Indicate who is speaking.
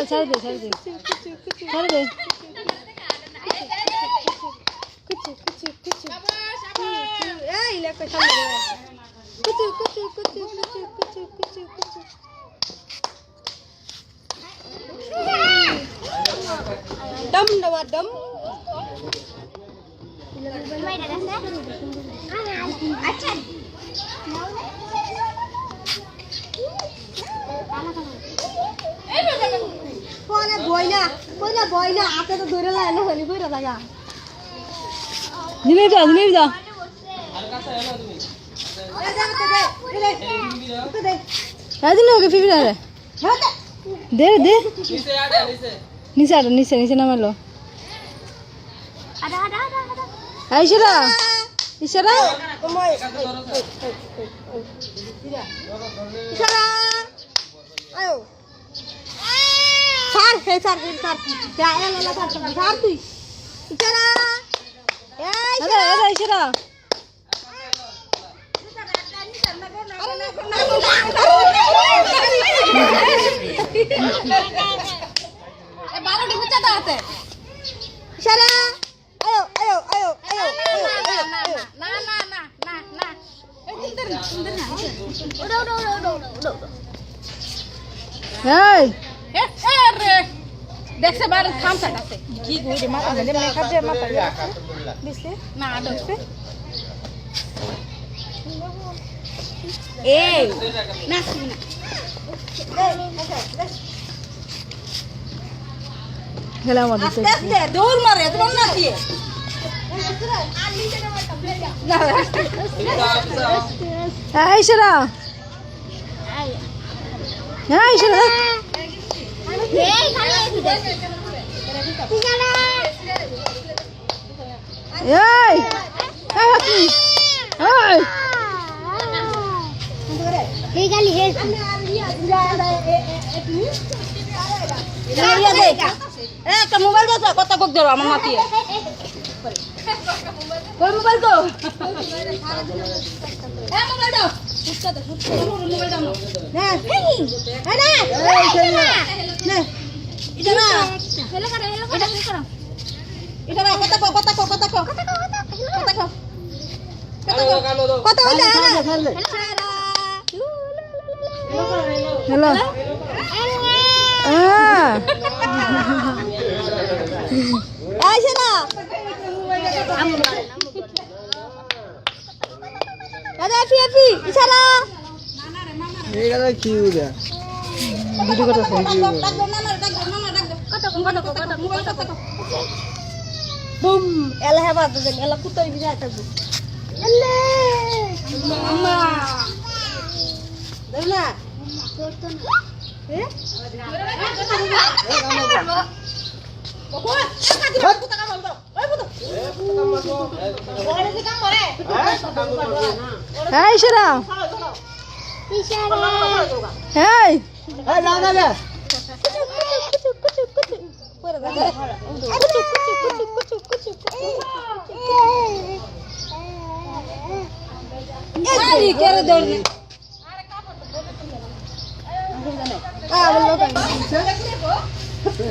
Speaker 1: ছাড় দে
Speaker 2: Đâm đâu mà đâm. Boy na, आता तो दूर ला ना होली बोल रहा है.
Speaker 1: दिने जा. राजी लोगे फिर रे. दे. नीचे ना मारो. ada. इशारा. Ayo. Sar. Ya, sar tu. Icara. Ada icara.
Speaker 2: Baru dibuka dah ate.
Speaker 1: Icara. Ayo.
Speaker 2: Nah. Udah.
Speaker 1: Hey.
Speaker 2: Re. Dekse baru tham sak ate. Ki goi de mata ne makeup de mata. Bisle? Na ada. Nah.
Speaker 1: খেলা আমাদের
Speaker 2: আস্তে দৌড় মারে তোমার না দিয়ে
Speaker 1: ইশারা ইশারা
Speaker 2: মোবাইল দাও কথা কক ধরো আমার নাতি কই মোবাইল তো মোবাইল দাও মোবাইল দাও না
Speaker 1: hello
Speaker 2: Ela hebat dan ela kutoy bisa tabu. Mama. Dana.
Speaker 1: Hey, Ishara. Hey.
Speaker 2: Hey, na. Ay, quiero dormir. Ah, belum kan.